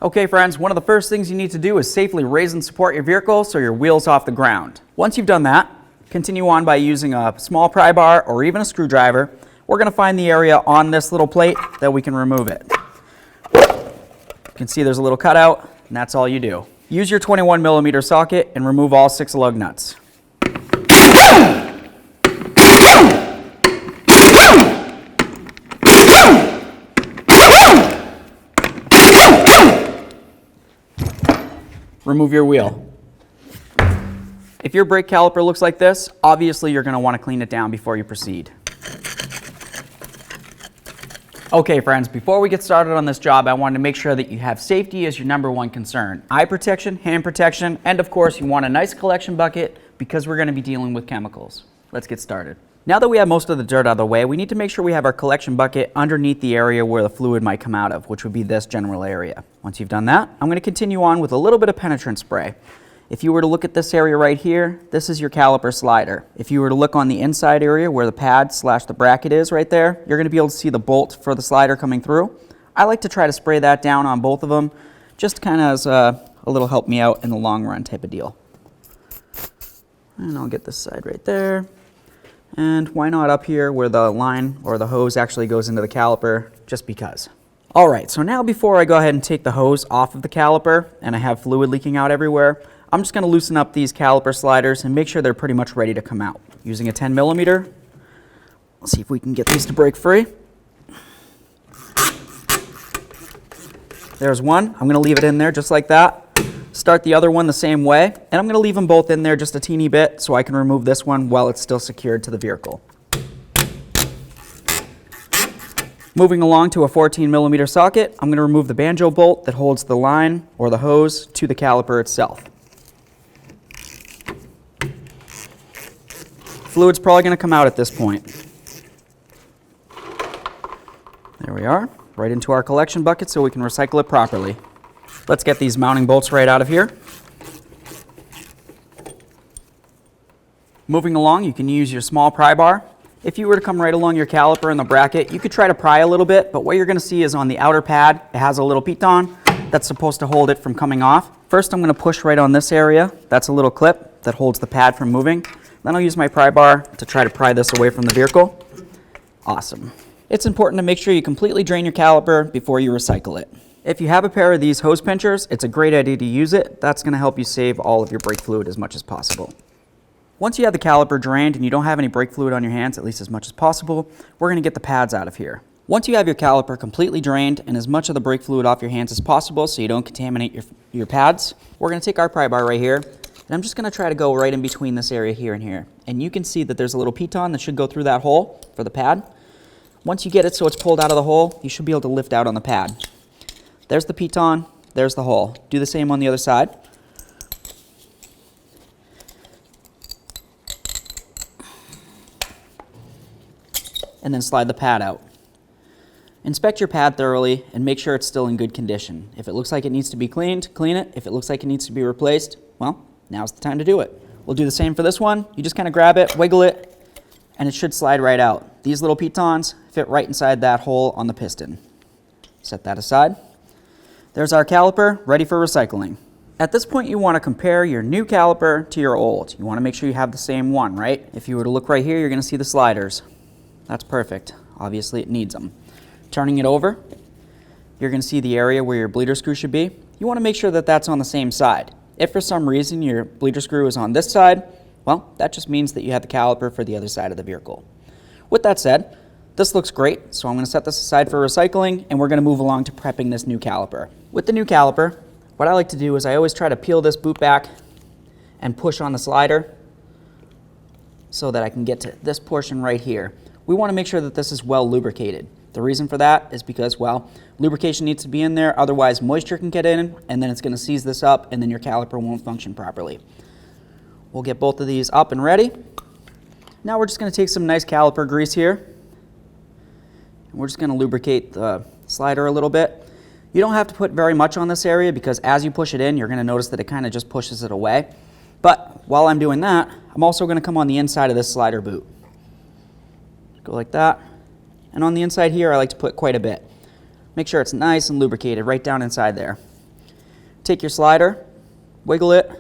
Okay friends, one of the first things you need to do is safely raise and support your vehicle so your wheel's off the ground. Once you've done that, continue on by using a small pry bar or even a screwdriver. We're going to find the area on this little plate that we can remove it. You can see there's a little cutout, and that's all you do. Use your 21mm socket and remove all 6 lug nuts. Remove your wheel. If your brake caliper looks like this, obviously you're going to want to clean it down before you proceed. Okay friends, before we get started on this job, I wanted to make sure that you have safety as your #1 concern. Eye protection, hand protection, and of course you want a nice collection bucket because we're going to be dealing with chemicals. Let's get started. Now that we have most of the dirt out of the way, we need to make sure we have our collection bucket underneath the area where the fluid might come out of, which would be this general area. Once you've done that, I'm going to continue on with a little bit of penetrant spray. If you were to look at this area right here, this is your caliper slider. If you were to look on the inside area where the pad / the bracket is right there, you're going to be able to see the bolt for the slider coming through. I like to try to spray that down on both of them, just kind of as a little help me out in the long run type of deal. And I'll get this side right there. And why not up here where the line or the hose actually goes into the caliper, just because. Alright, so now before I go ahead and take the hose off of the caliper and I have fluid leaking out everywhere, I'm just going to loosen up these caliper sliders and make sure they're pretty much ready to come out. Using a 10mm, let's see if we can get these to break free. There's one. I'm going to leave it in there just like that. Start the other one the same way, and I'm going to leave them both in there just a teeny bit so I can remove this one while it's still secured to the vehicle. Moving along to a 14mm socket, I'm going to remove the banjo bolt that holds the line or the hose to the caliper itself. Fluid's probably going to come out at this point. There we are, right into our collection bucket so we can recycle it properly. Let's get these mounting bolts right out of here. Moving along, you can use your small pry bar. If you were to come right along your caliper in the bracket, you could try to pry a little bit, but what you're going to see is on the outer pad, it has a little piton that's supposed to hold it from coming off. First, I'm going to push right on this area. That's a little clip that holds the pad from moving. Then I'll use my pry bar to try to pry this away from the vehicle. Awesome. It's important to make sure you completely drain your caliper before you recycle it. If you have a pair of these hose pinchers, it's a great idea to use it. That's going to help you save all of your brake fluid as much as possible. Once you have the caliper drained and you don't have any brake fluid on your hands, at least as much as possible, we're going to get the pads out of here. Once you have your caliper completely drained and as much of the brake fluid off your hands as possible so you don't contaminate your pads, we're going to take our pry bar right here, and I'm just going to try to go right in between this area here and here. And you can see that there's a little piton that should go through that hole for the pad. Once you get it so it's pulled out of the hole, you should be able to lift out on the pad. There's the piton, there's the hole. Do the same on the other side. And then slide the pad out. Inspect your pad thoroughly and make sure it's still in good condition. If it looks like it needs to be cleaned, clean it. If it looks like it needs to be replaced, well, now's the time to do it. We'll do the same for this one. You just kind of grab it, wiggle it, and it should slide right out. These little pitons fit right inside that hole on the piston. Set that aside. There's our caliper, ready for recycling. At this point, you want to compare your new caliper to your old. You want to make sure you have the same one, right? If you were to look right here, you're going to see the sliders. That's perfect. Obviously, it needs them. Turning it over, you're going to see the area where your bleeder screw should be. You want to make sure that that's on the same side. If for some reason your bleeder screw is on this side, well, that just means that you have the caliper for the other side of the vehicle. With that said, this looks great, so I'm going to set this aside for recycling, and we're going to move along to prepping this new caliper. With the new caliper, what I like to do is I always try to peel this boot back and push on the slider so that I can get to this portion right here. We want to make sure that this is well lubricated. The reason for that is because, well, lubrication needs to be in there, otherwise moisture can get in, and then it's going to seize this up, and then your caliper won't function properly. We'll get both of these up and ready. Now we're just going to take some nice caliper grease here. We're just going to lubricate the slider a little bit. You don't have to put very much on this area because as you push it in, you're going to notice that it kind of just pushes it away. But while I'm doing that, I'm also going to come on the inside of this slider boot. Go like that. And on the inside here, I like to put quite a bit. Make sure it's nice and lubricated right down inside there. Take your slider, wiggle it,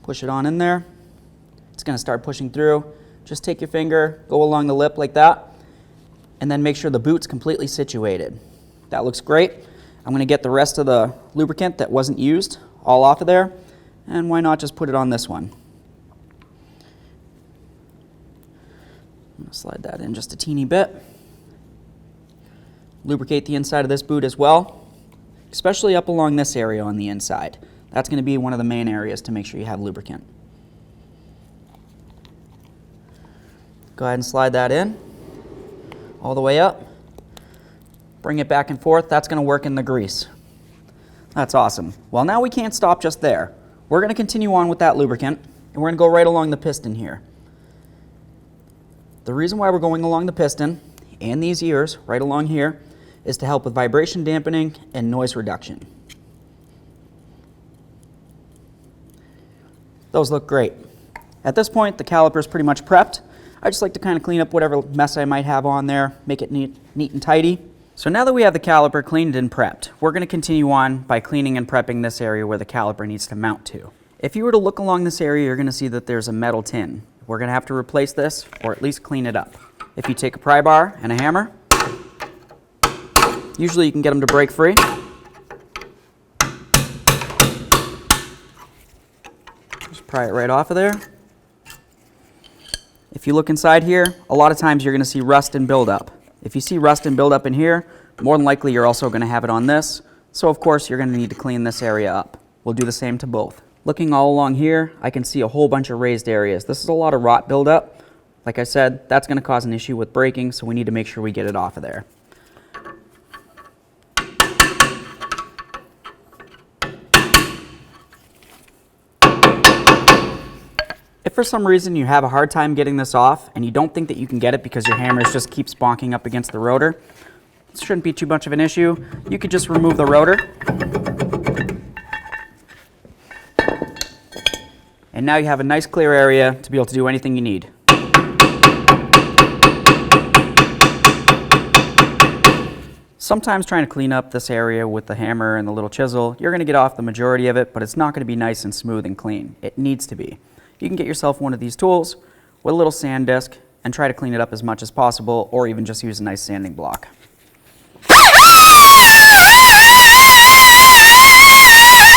push it on in there. It's going to start pushing through. Just take your finger, go along the lip like that, and then make sure the boot's completely situated. That looks great. I'm going to get the rest of the lubricant that wasn't used all off of there, and why not just put it on this one. I'm going to slide that in just a teeny bit. Lubricate the inside of this boot as well, especially up along this area on the inside. That's going to be one of the main areas to make sure you have lubricant. Go ahead and slide that in all the way up. Bring it back and forth. That's going to work in the grease. That's awesome. Well, now we can't stop just there. We're going to continue on with that lubricant, and we're going to go right along the piston here. The reason why we're going along the piston and these ears right along here is to help with vibration dampening and noise reduction. Those look great. At this point, the caliper is pretty much prepped. I just like to kind of clean up whatever mess I might have on there, make it neat and tidy. So now that we have the caliper cleaned and prepped, we're going to continue on by cleaning and prepping this area where the caliper needs to mount to. If you were to look along this area, you're going to see that there's a metal tin. We're going to have to replace this, or at least clean it up. If you take a pry bar and a hammer, usually you can get them to break free. Just pry it right off of there. If you look inside here, a lot of times you're going to see rust and buildup. If you see rust and buildup in here, more than likely you're also going to have it on this. So of course you're going to need to clean this area up. We'll do the same to both. Looking all along here, I can see a whole bunch of raised areas. This is a lot of rot buildup. Like I said, that's going to cause an issue with braking, so we need to make sure we get it off of there. If for some reason you have a hard time getting this off and you don't think that you can get it because your hammer just keeps bonking up against the rotor, it shouldn't be too much of an issue. You could just remove the rotor. And now you have a nice clear area to be able to do anything you need. Sometimes trying to clean up this area with the hammer and the little chisel, you're going to get off the majority of it, but it's not going to be nice and smooth and clean. It needs to be. You can get yourself one of these tools with a little sand disc and try to clean it up as much as possible, or even just use a nice sanding block.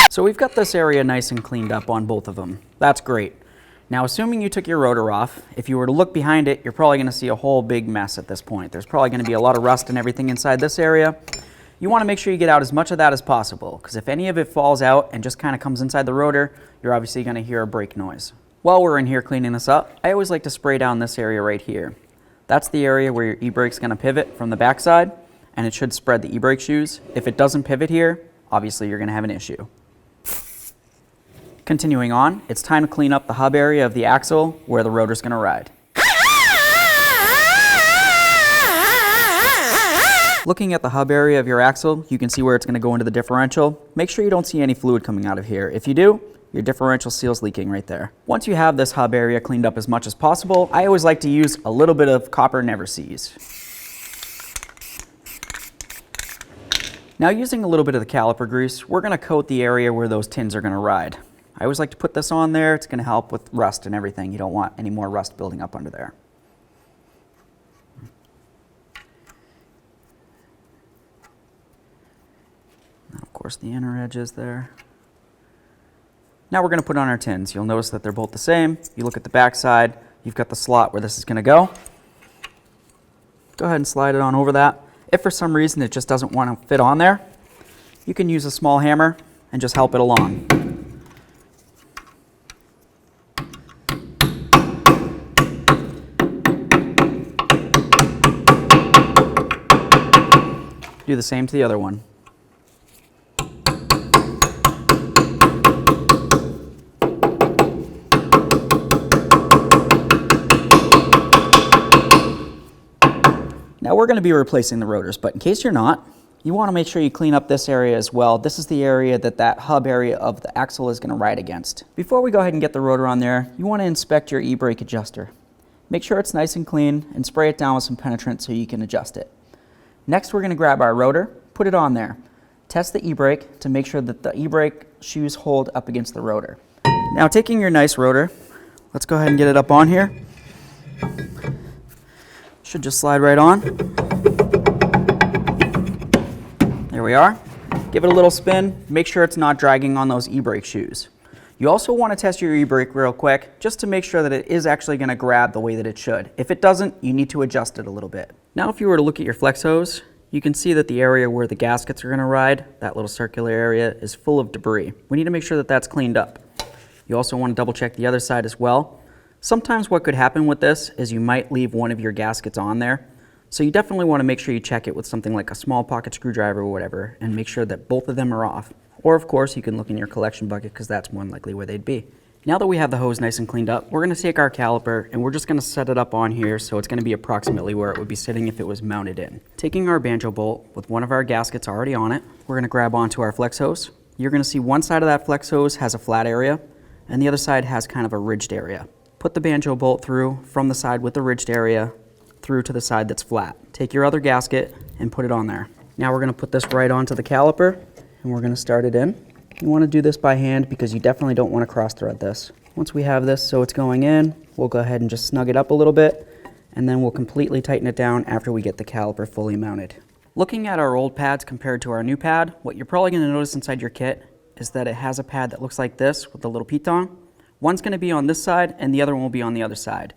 So we've got this area nice and cleaned up on both of them. That's great. Now, assuming you took your rotor off, if you were to look behind it, you're probably going to see a whole big mess at this point. There's probably going to be a lot of rust and everything inside this area. You want to make sure you get out as much of that as possible, because if any of it falls out and just kind of comes inside the rotor, you're obviously going to hear a brake noise. While we're in here cleaning this up, I always like to spray down this area right here. That's the area where your e-brake's going to pivot from the backside, and it should spread the e-brake shoes. If it doesn't pivot here, obviously you're going to have an issue. Continuing on, it's time to clean up the hub area of the axle where the rotor's going to ride. Looking at the hub area of your axle, you can see where it's going to go into the differential. Make sure you don't see any fluid coming out of here. If you do, your differential seal's leaking right there. Once you have this hub area cleaned up as much as possible, I always like to use a little bit of copper never seize. Now, using a little bit of the caliper grease, we're going to coat the area where those tins are going to ride. I always like to put this on there. It's going to help with rust and everything. You don't want any more rust building up under there. Now, of course, the inner edges there. Now we're going to put on our tins. You'll notice that they're both the same. You look at the back side, you've got the slot where this is going to go. Go ahead and slide it on over that. If for some reason it just doesn't want to fit on there, you can use a small hammer and just help it along. Do the same to the other one. Now we're going to be replacing the rotors, but in case you're not, you want to make sure you clean up this area as well. This is the area that hub area of the axle is going to ride against. Before we go ahead and get the rotor on there, you want to inspect your e-brake adjuster. Make sure it's nice and clean and spray it down with some penetrant so you can adjust it. Next, we're going to grab our rotor, put it on there. Test the e-brake to make sure that the e-brake shoes hold up against the rotor. Now taking your nice rotor, let's go ahead and get it up on here. Should just slide right on. There we are. Give it a little spin, make sure it's not dragging on those e-brake shoes. You also want to test your e-brake real quick just to make sure that it is actually going to grab the way that it should. If it doesn't, you need to adjust it a little bit. Now if you were to look at your flex hose, you can see that the area where the gaskets are going to ride, that little circular area, is full of debris. We need to make sure that that's cleaned up. You also want to double check the other side as well. Sometimes what could happen with this is you might leave one of your gaskets on there. So you definitely want to make sure you check it with something like a small pocket screwdriver or whatever and make sure that both of them are off. Or of course you can look in your collection bucket because that's more than likely where they'd be. Now that we have the hose nice and cleaned up, we're going to take our caliper and we're just going to set it up on here so it's going to be approximately where it would be sitting if it was mounted in. Taking our banjo bolt with one of our gaskets already on it, we're going to grab onto our flex hose. You're going to see one side of that flex hose has a flat area and the other side has kind of a ridged area. Put the banjo bolt through from the side with the ridged area through to the side that's flat. Take your other gasket and put it on there. Now we're going to put this right onto the caliper and we're going to start it in. You want to do this by hand because you definitely don't want to cross thread this. Once we have this so it's going in, we'll go ahead and just snug it up a little bit and then we'll completely tighten it down after we get the caliper fully mounted. Looking at our old pads compared to our new pad, what you're probably going to notice inside your kit is that it has a pad that looks like this with the little piton. One's going to be on this side and the other one will be on the other side.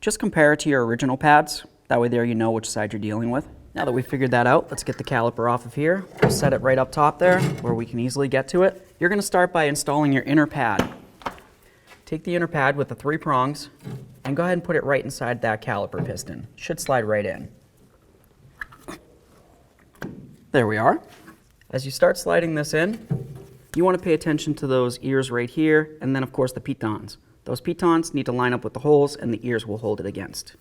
Just compare it to your original pads. That way there you know which side you're dealing with. Now that we've figured that out, let's get the caliper off of here. We'll set it right up top there where we can easily get to it. You're going to start by installing your inner pad. Take the inner pad with the 3 prongs and go ahead and put it right inside that caliper piston. Should slide right in. There we are. As you start sliding this in, you want to pay attention to those ears right here and then of course the pitons. Those pitons need to line up with the holes and the ears will hold it against.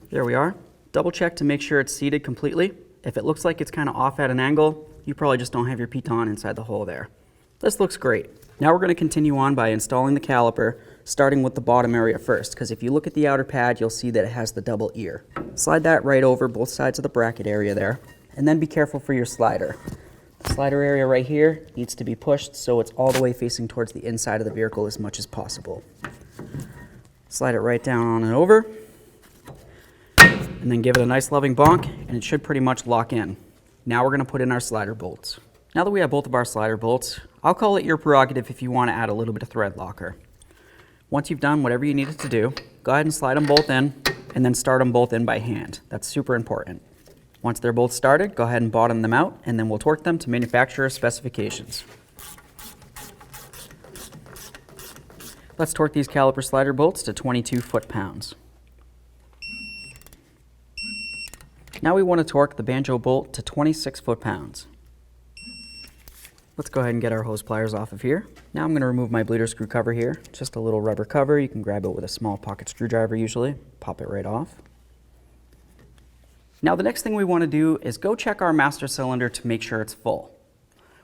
There we are. Double check to make sure it's seated completely. If it looks like it's kind of off at an angle, you probably just don't have your piton inside the hole there. This looks great. Now we're going to continue on by installing the caliper, starting with the bottom area first, because if you look at the outer pad, you'll see that it has the double ear. Slide that right over both sides of the bracket area there, and then be careful for your slider. The slider area right here needs to be pushed so it's all the way facing towards the inside of the vehicle as much as possible. Slide it right down on and over. And then give it a nice loving bonk and it should pretty much lock in. Now we're going to put in our slider bolts. Now that we have both of our slider bolts, I'll call it your prerogative if you want to add a little bit of thread locker. Once you've done whatever you needed to do, go ahead and slide them both in and then start them both in by hand. That's super important. Once they're both started, go ahead and bottom them out and then we'll torque them to manufacturer specifications. Let's torque these caliper slider bolts to 22 foot-pounds. Now we want to torque the banjo bolt to 26 foot-pounds. Let's go ahead and get our hose pliers off of here. Now I'm going to remove my bleeder screw cover here. Just a little rubber cover. You can grab it with a small pocket screwdriver usually. Pop it right off. Now the next thing we want to do is go check our master cylinder to make sure it's full.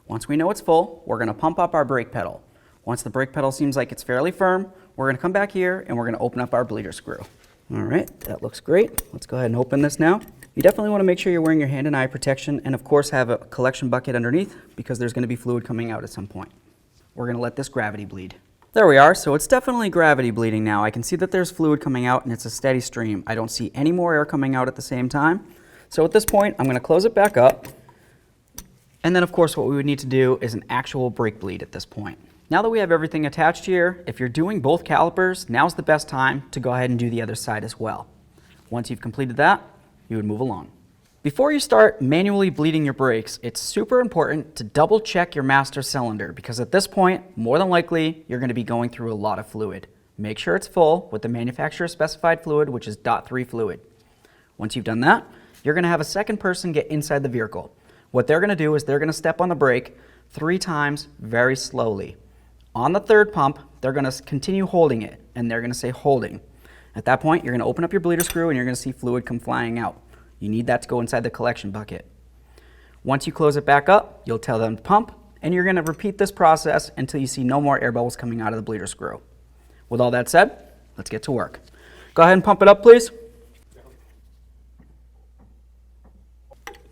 Once we know it's full, we're going to pump up our brake pedal. Once the brake pedal seems like it's fairly firm, we're going to come back here and we're going to open up our bleeder screw. All right, that looks great. Let's go ahead and open this now. You definitely want to make sure you're wearing your hand and eye protection and of course have a collection bucket underneath because there's going to be fluid coming out at some point. We're going to let this gravity bleed. There we are, so it's definitely gravity bleeding now. I can see that there's fluid coming out and it's a steady stream. I don't see any more air coming out at the same time. So at this point, I'm going to close it back up. And then of course what we would need to do is an actual brake bleed at this point. Now that we have everything attached here, if you're doing both calipers, now's the best time to go ahead and do the other side as well. Once you've completed that, you would move along. Before you start manually bleeding your brakes, it's super important to double check your master cylinder because at this point, more than likely, you're going to be going through a lot of fluid. Make sure it's full with the manufacturer specified fluid, which is .3 fluid. Once you've done that, you're going to have a second person get inside the vehicle. What they're going to do is they're going to step on the brake 3 times very slowly. On the third pump, they're going to continue holding it and they're going to say holding. At that point, you're going to open up your bleeder screw and you're going to see fluid come flying out. You need that to go inside the collection bucket. Once you close it back up, you'll tell them to pump, and you're going to repeat this process until you see no more air bubbles coming out of the bleeder screw. With all that said, let's get to work. Go ahead and pump it up, please.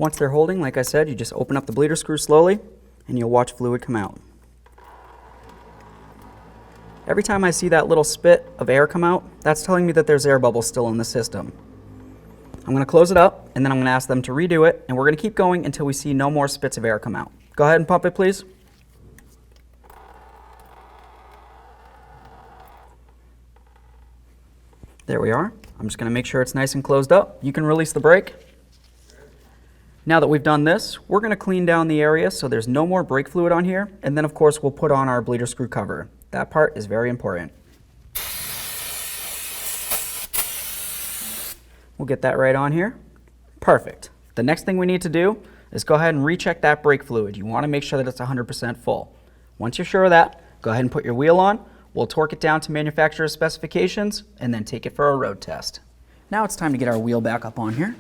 Once they're holding, like I said, you just open up the bleeder screw slowly and you'll watch fluid come out. Every time I see that little spit of air come out, that's telling me that there's air bubbles still in the system. I'm going to close it up, and then I'm going to ask them to redo it, and we're going to keep going until we see no more spits of air come out. Go ahead and pump it, please. There we are. I'm just going to make sure it's nice and closed up. You can release the brake. Now that we've done this, we're going to clean down the area so there's no more brake fluid on here, and then of course we'll put on our bleeder screw cover. That part is very important. We'll get that right on here. Perfect. The next thing we need to do is go ahead and recheck that brake fluid. You want to make sure that it's 100% full. Once you're sure of that, go ahead and put your wheel on. We'll torque it down to manufacturer's specifications and then take it for a road test. Now it's time to get our wheel back up on here.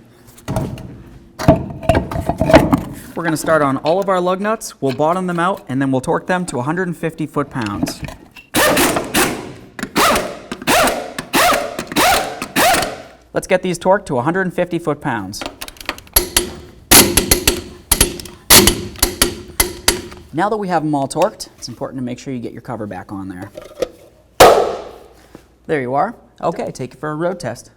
We're going to start on all of our lug nuts. We'll bottom them out and then we'll torque them to 150 foot-pounds. Let's get these torqued to 150 foot-pounds. Now that we have them all torqued, it's important to make sure you get your cover back on there. There you are. Okay, take it for a road test.